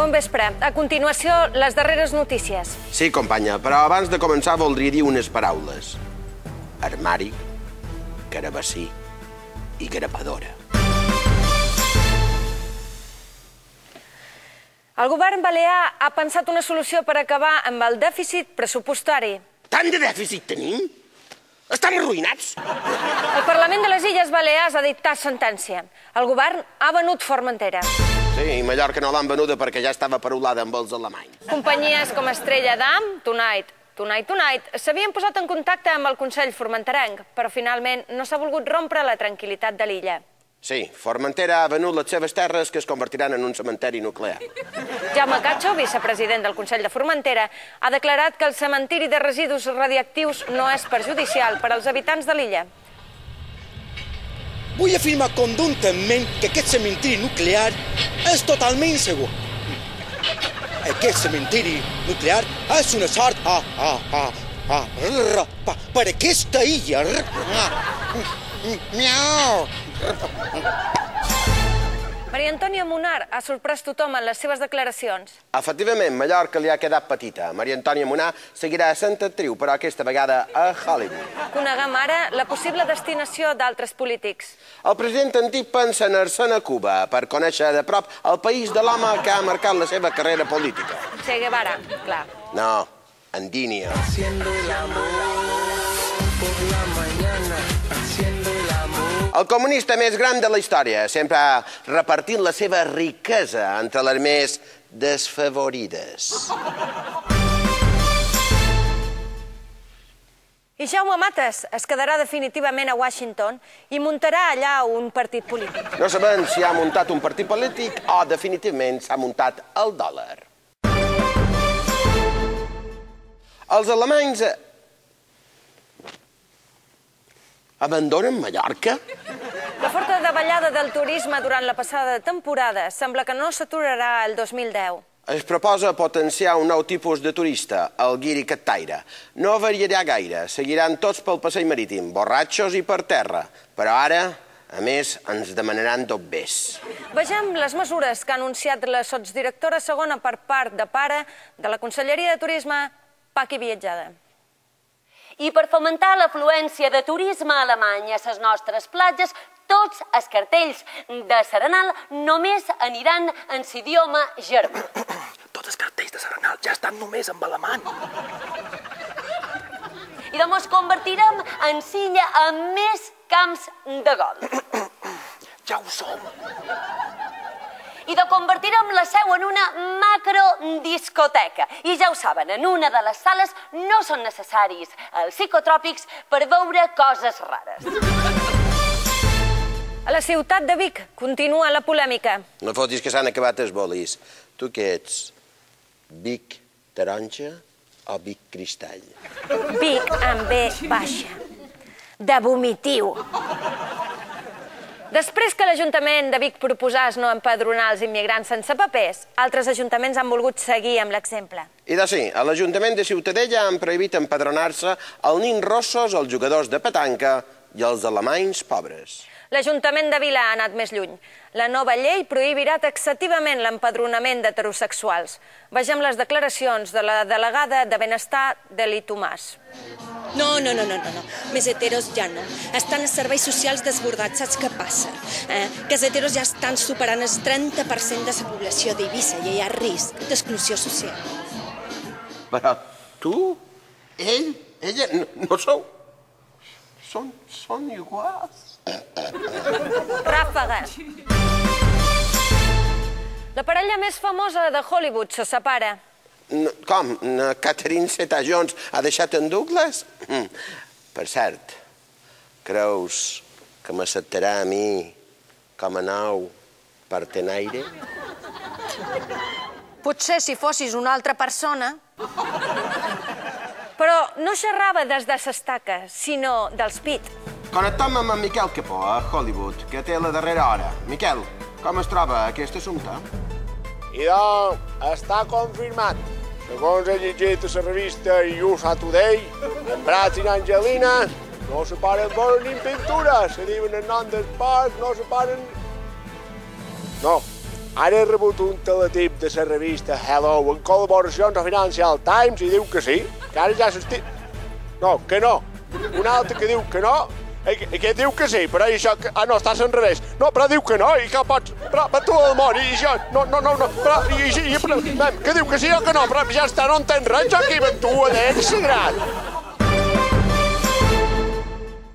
Bon vespre. A continuació, les darreres notícies. Sí, companya, però abans de començar voldria dir unes paraules. Armari, carabassí i grapadora. El govern balear ha pensat una solució per acabar amb el dèficit pressupostari. Tant de dèficit tenim? Estan arruïnats? El Parlament de les Illes Balears ha dictat sentència. El govern ha venut Formentera. Sí, i Mallorca no l'han venuda perquè ja estava parolada amb els alemanys. Companyies com Estrella d'Am, Tonight, s'havien posat en contacte amb el Consell Formenterenc, però finalment no s'ha volgut rompre la tranquil·litat de l'illa. Sí, Formentera ha venut les seves terres que es convertiran en un cementeri nuclear. Jaume Catxo, vicepresident del Consell de Formentera, ha declarat que el cementiri de residus radiactius no és perjudicial per als habitants de l'illa. Vull afirmar contundentment que aquest cementiri nuclear és totalment segur. Aquest cementiri nuclear és una sort per aquesta illa. Miau! Maria Antònia Munar ha sorprès tothom en les seves declaracions. Efectivament, Mallorca li ha quedat petita. Maria Antònia Munar seguirà sent actriu, però aquesta vegada a Hollywood. Coneguem ara la possible destinació d'altres polítics. El president antic pensa anar-se'n a Cuba per conèixer de prop el país de l'home que ha marcat la seva carrera política. Che Guevara, clar. No, Andínia. El comunista més gran de la història, sempre repartint la seva riquesa entre les més desfavorides. I Jaume Matas es quedarà definitivament a Washington i muntarà allà un partit polític. No sabem si ha muntat un partit polític o definitivament s'ha muntat el dòlar. Els alemanys abandonen Mallorca? La forta davallada del turisme durant la passada temporada sembla que no s'aturarà el 2010. Es proposa potenciar un nou tipus de turista, el guiri captaire. No variarà gaire, seguiran tots pel passeig marítim, borratxos i per terra. Però ara, a més, ens demanaran dobbers. Vegem les mesures que ha anunciat la sotsdirectora segona per part de pare de la Conselleria de Turisme, Paqui Viatjada. I per fomentar l'afluència de turisme alemany a les nostres platges, tots els cartells de Serenal només aniran en l'idioma germà. Tots els cartells de Serenal ja estan només en alemany. I doncs ens convertirem en l'illa amb més camps de golf. Ja ho som. I de convertirem la seu en una macrodiscoteca. I ja ho saben, en una de les sales no són necessaris els psicotròpics per veure coses rares. A la ciutat de Vic continua la polèmica. No fotis que s'han acabat els bolis. Tu què ets? Vic taronja o Vic cristall? Vic amb B baixa. De vomitiu. Després que l'Ajuntament de Vic proposàs no empadronar els immigrants sense papers, altres ajuntaments han volgut seguir amb l'exemple. I de sí, a l'Ajuntament de Ciutadella han prohibit empadronar-se els nins rossos, els jugadors de petanca i els alemanys pobres. L'Ajuntament de Vila ha anat més lluny. La nova llei prohibirà taxativament l'empadronament d'heterosexuals. Vegem les declaracions de la delegada de Benestar, Deli Tomàs. No. Més heteros ja no. Estan els serveis socials desbordats. Saps què passa? Que els heteros ja estan superant el 30% de la població d'Eivissa i hi ha risc d'exclusió social. Però tu, ella, no sou... Són iguals. Ràfaga. La parella més famosa de Hollywood se separa. Com? Catherine Zeta-Jones ha deixat en Douglas? Per cert, creus que m'acceptarà a mi com a nou partenaire? Potser si fossis una altra persona. Però no xerrava des de s'estaca, sinó dels pit. Connectem amb en Miquel Capó, a Hollywood, que té la darrera hora. Miquel, com es troba aquest assumpte? I doncs, està confirmat. Segons he llegit a la revista USA Today, en Brad i Angelina no se paren veure ni en pintura. Se diuen el nom del parc, no se paren... No, Ara he rebut un teletip de la revista Hello en col·laboració amb el Financial Times i diu que sí, que ara ja s'estic... No, que no. Un altre que diu que no, i que diu que sí, però això... Ah, no, estàs al revés. No, però diu que no, i que pots... Però tu el món, i això... No, però... Que diu que sí o que no, però ja està, no entenc res, jo aquí amb tu, adéu, sagrat.